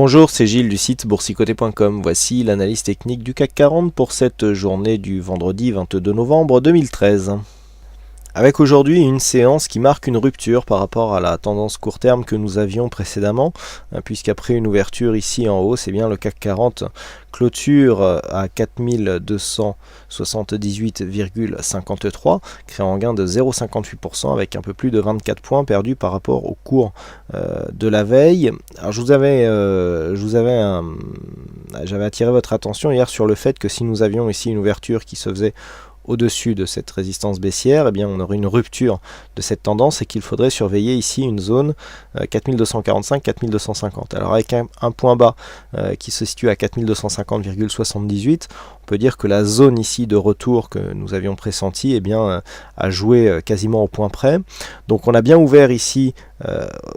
Bonjour, c'est Gilles du site boursicoté.com. Voici l'analyse technique du CAC 40 pour cette journée du vendredi 22 novembre 2013. Avec aujourd'hui une séance qui marque une rupture par rapport à la tendance court terme que nous avions précédemment, puisqu'après une ouverture ici en hausse, le CAC 40 clôture à 4278,53, créant un gain de 0,58% avec un peu plus de 24 points perdus par rapport au cours de la veille. Alors j'avais attiré votre attention hier sur le fait que si nous avions ici une ouverture qui se faisait au-dessus de cette résistance baissière, on aurait une rupture de cette tendance et qu'il faudrait surveiller ici une zone 4245-4250. Alors avec un point bas qui se situe à 4250,78, on peut dire que la zone ici de retour que nous avions pressenti a joué quasiment au point près. Donc on a bien ouvert ici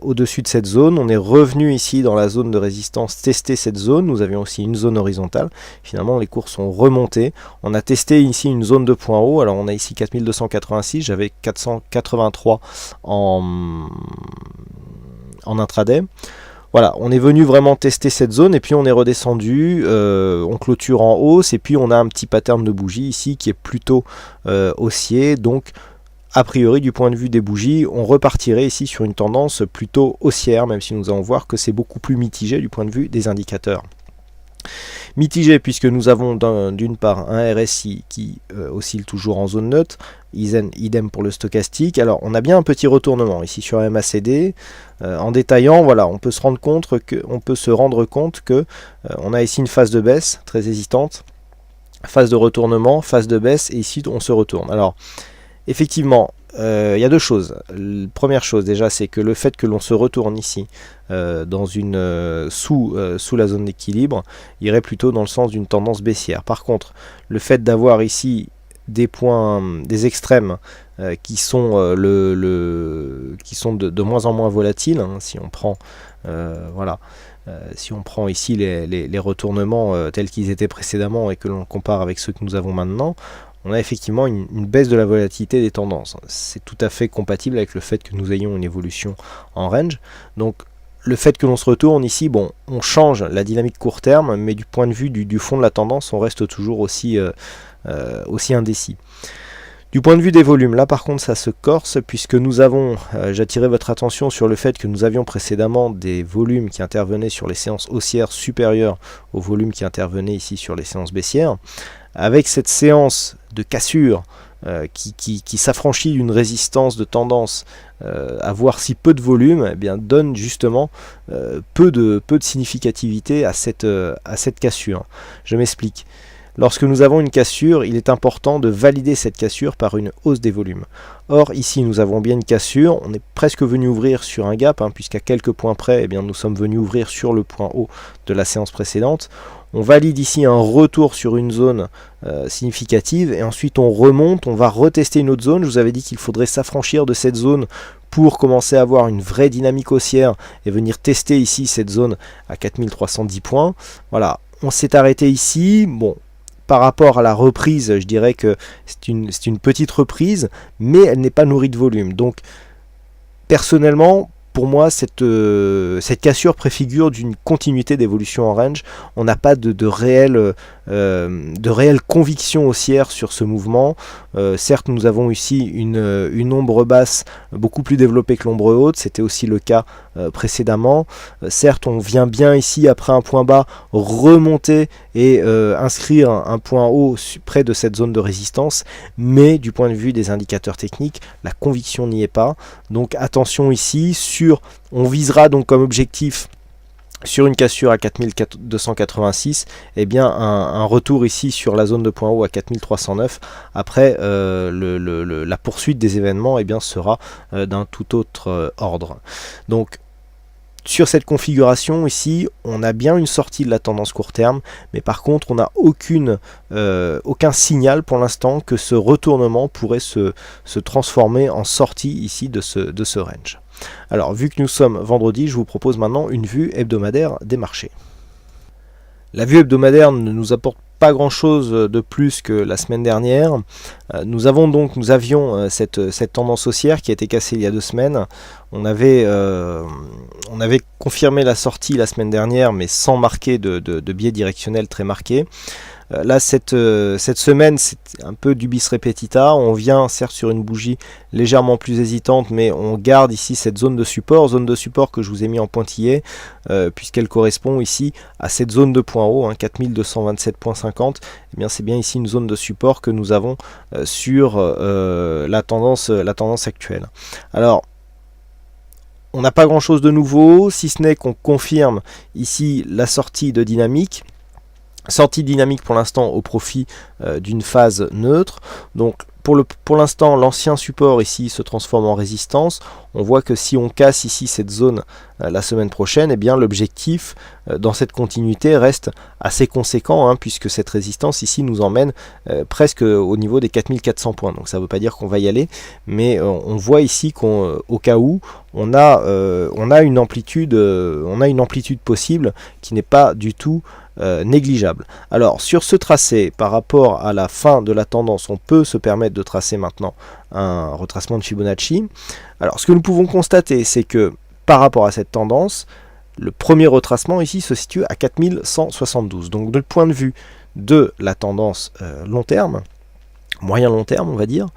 au-dessus de cette zone, on est revenu ici dans la zone de résistance tester cette zone, nous avions aussi une zone horizontale, finalement les cours sont remontés, on a testé ici une zone de point haut, alors on a ici 4286, j'avais 483 en intraday. Voilà, on est venu vraiment tester cette zone et puis on est redescendu, on clôture en hausse et puis on a un petit pattern de bougie ici qui est plutôt haussier, donc a priori du point de vue des bougies, on repartirait ici sur une tendance plutôt haussière, même si nous allons voir que c'est beaucoup plus mitigé du point de vue des indicateurs. Mitigé puisque nous avons d'une part un RSI qui oscille toujours en zone neutre, idem pour le stochastique. Alors on a bien un petit retournement ici sur MACD. En détaillant, voilà, on peut se rendre compte que on a ici une phase de baisse très hésitante, phase de retournement, phase de baisse et ici on se retourne. Alors effectivement, il y a deux choses. La première chose déjà, c'est que le fait que l'on se retourne ici dans sous la zone d'équilibre irait plutôt dans le sens d'une tendance baissière. Par contre, le fait d'avoir ici des points, des extrêmes qui sont de moins en moins volatiles, si on prend si on prend ici les retournements tels qu'ils étaient précédemment et que l'on compare avec ceux que nous avons maintenant, on a effectivement une baisse de la volatilité des tendances. C'est tout à fait compatible avec le fait que nous ayons une évolution en range. Donc le fait que l'on se retourne ici, on change la dynamique court terme, mais du point de vue du fond de la tendance, on reste toujours aussi indécis. Du point de vue des volumes, là par contre ça se corse puisque nous avons, j'attirais votre attention sur le fait que nous avions précédemment des volumes qui intervenaient sur les séances haussières supérieures aux volumes qui intervenaient ici sur les séances baissières. Avec cette séance de cassure qui s'affranchit d'une résistance de tendance, avoir si peu de volume, donne justement peu de significativité à cette cassure. Je m'explique. Lorsque nous avons une cassure, il est important de valider cette cassure par une hausse des volumes. Or, ici, nous avons bien une cassure, on est presque venu ouvrir sur un gap, puisqu'à quelques points près, nous sommes venus ouvrir sur le point haut de la séance précédente. On valide ici un retour sur une zone significative, et ensuite on remonte, on va retester une autre zone. Je vous avais dit qu'il faudrait s'affranchir de cette zone pour commencer à avoir une vraie dynamique haussière, et venir tester ici cette zone à 4310 points. Voilà, on s'est arrêté ici, par rapport à la reprise, je dirais que c'est une petite reprise, mais elle n'est pas nourrie de volume. Donc, personnellement, pour moi, cette cassure préfigure d'une continuité d'évolution en range. On n'a pas de réelle conviction haussière sur ce mouvement. Certes, nous avons ici une ombre basse beaucoup plus développée que l'ombre haute. C'était aussi le cas précédemment. Certes, on vient bien ici, après un point bas, remonter et inscrire un point haut près de cette zone de résistance. Mais du point de vue des indicateurs techniques, la conviction n'y est pas. Donc attention ici, on visera donc comme objectif sur une cassure à 4286, un retour ici sur la zone de point haut à 4309. Après, la poursuite des événements sera d'un tout autre ordre. Donc, sur cette configuration ici, on a bien une sortie de la tendance court terme, mais par contre, on n'a aucun signal pour l'instant que ce retournement pourrait se transformer en sortie ici de ce range. Alors, vu que nous sommes vendredi, je vous propose maintenant une vue hebdomadaire des marchés. La vue hebdomadaire ne nous apporte pas grand chose de plus que la semaine dernière. Nous avions cette tendance haussière qui a été cassée il y a 2 semaines. On avait confirmé la sortie la semaine dernière, mais sans marquer de biais directionnel très marqué. Là, cette semaine, c'est un peu du bis repetita. On vient certes sur une bougie légèrement plus hésitante, mais on garde ici cette zone de support que je vous ai mis en pointillé, puisqu'elle correspond ici à cette zone de point haut, 4227.50. Eh bien, c'est bien ici une zone de support que nous avons sur la tendance actuelle. Alors, on n'a pas grand chose de nouveau, si ce n'est qu'on confirme ici la sortie de dynamique. Sortie dynamique pour l'instant au profit d'une phase neutre. Donc pour l'instant, l'ancien support ici se transforme en résistance. On voit que si on casse ici cette zone la semaine prochaine, eh bien l'objectif dans cette continuité reste assez conséquent, puisque cette résistance ici nous emmène presque au niveau des 4400 points. Donc ça ne veut pas dire qu'on va y aller, mais on voit ici qu'au cas où on a une amplitude possible qui n'est pas du tout négligeable. Alors sur ce tracé, par rapport à la fin de la tendance, on peut se permettre de tracer maintenant un retracement de Fibonacci. Alors ce que nous pouvons constater, c'est que par rapport à cette tendance, le premier retracement ici se situe à 4172. Donc du point de vue de la tendance long terme, moyen long terme on va dire,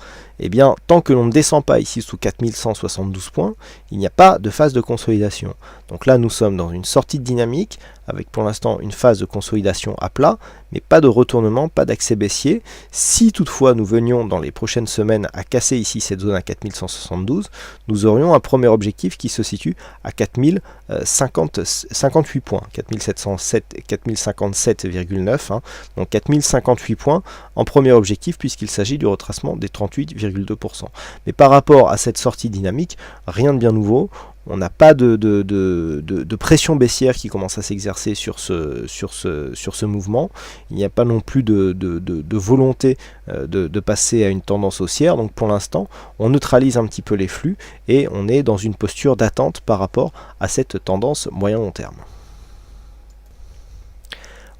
eh bien tant que l'on ne descend pas ici sous 4172 points, il n'y a pas de phase de consolidation. Donc là nous sommes dans une sortie de dynamique avec pour l'instant une phase de consolidation à plat, mais pas de retournement, pas d'accès baissier. Si toutefois nous venions dans les prochaines semaines à casser ici cette zone à 4172, nous aurions un premier objectif qui se situe à 4058 points, 4057,9, donc 4058 points en premier objectif puisqu'il s'agit du retracement des 38,2%. Mais par rapport à cette sortie dynamique, rien de bien nouveau. On n'a pas de pression baissière qui commence à s'exercer sur ce mouvement. Il n'y a pas non plus de volonté de passer à une tendance haussière. Donc pour l'instant, on neutralise un petit peu les flux et on est dans une posture d'attente par rapport à cette tendance moyen-long terme.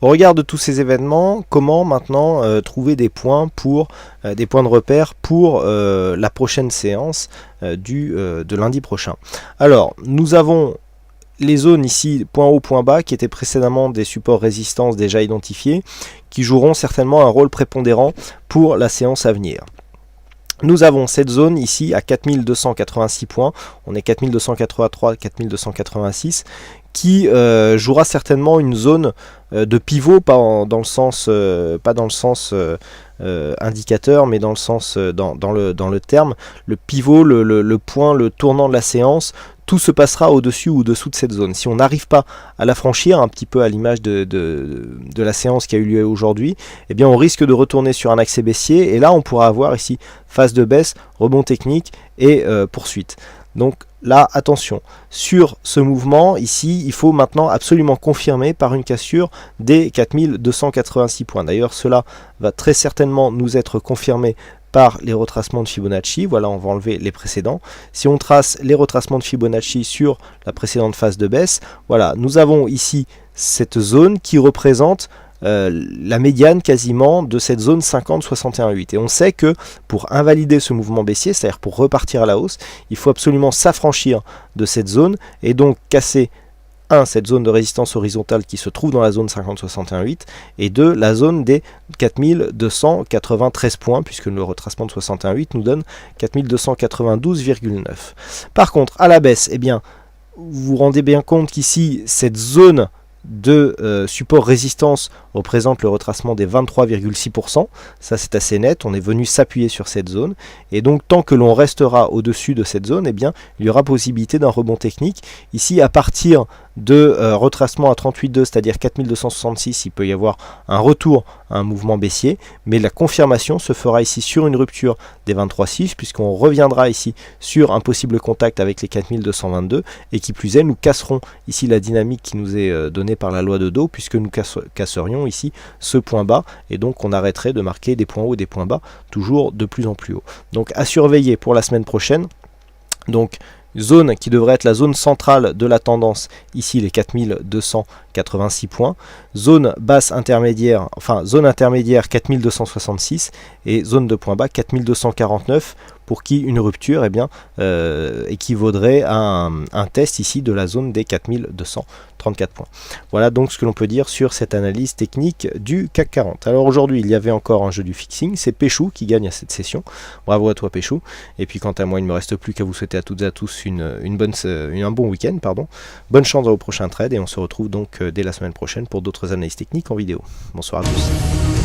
Au regard de tous ces événements, comment maintenant trouver des points de repère pour la prochaine séance de lundi prochain? Alors, nous avons les zones ici, point haut, point bas, qui étaient précédemment des supports résistance déjà identifiés, qui joueront certainement un rôle prépondérant pour la séance à venir. Nous avons cette zone ici à 4286 points, on est 4283, 4286, qui jouera certainement une zone de pivot, pas dans le sens indicateur, mais dans le sens dans le terme. Le pivot, le point, le tournant de la séance, tout se passera au-dessus ou au-dessous de cette zone. Si on n'arrive pas à la franchir, un petit peu à l'image de la séance qui a eu lieu aujourd'hui, eh bien on risque de retourner sur un accès baissier, et là on pourra avoir ici phase de baisse, rebond technique et poursuite. Donc là, attention, sur ce mouvement, ici, il faut maintenant absolument confirmer par une cassure des 4286 points. D'ailleurs, cela va très certainement nous être confirmé par les retracements de Fibonacci. Voilà, on va enlever les précédents. Si on trace les retracements de Fibonacci sur la précédente phase de baisse, voilà, nous avons ici cette zone qui représente la médiane quasiment de cette zone 50-61,8. Et on sait que pour invalider ce mouvement baissier, c'est-à-dire pour repartir à la hausse, il faut absolument s'affranchir de cette zone et donc casser cette zone de résistance horizontale qui se trouve dans la zone 50-61,8 et la zone des 4293 points, puisque le retracement de 61,8 nous donne 4292,9. Par contre, à la baisse, eh bien, vous vous rendez bien compte qu'ici, cette zone de support résistance représente le retracement des 23,6%. Ça c'est assez net, on est venu s'appuyer sur cette zone et donc tant que l'on restera au-dessus de cette zone, eh bien il y aura possibilité d'un rebond technique. Ici à partir de retracement à 38,2, c'est-à-dire 4266, il peut y avoir un retour à un mouvement baissier, mais la confirmation se fera ici sur une rupture des 23,6 puisqu'on reviendra ici sur un possible contact avec les 4222 et qui plus est, nous casserons ici la dynamique qui nous est donnée par la loi de Dow puisque nous casserions ici ce point bas et donc on arrêterait de marquer des points hauts et des points bas toujours de plus en plus haut. Donc à surveiller pour la semaine prochaine. Donc Zone qui devrait être la zone centrale de la tendance, ici les 4286 points. Zone basse intermédiaire, enfin zone intermédiaire 4266 et zone de point bas 4249, pour qui une rupture équivaudrait à un test ici de la zone des 4234 points. Voilà donc ce que l'on peut dire sur cette analyse technique du CAC 40. Alors aujourd'hui il y avait encore un jeu du fixing, c'est Péchou qui gagne à cette session. Bravo à toi Péchou. Et puis quant à moi il ne me reste plus qu'à vous souhaiter à toutes et à tous un bon week-end. Bonne chance au prochain trade et on se retrouve donc dès la semaine prochaine pour d'autres analyses techniques en vidéo. Bonsoir à tous.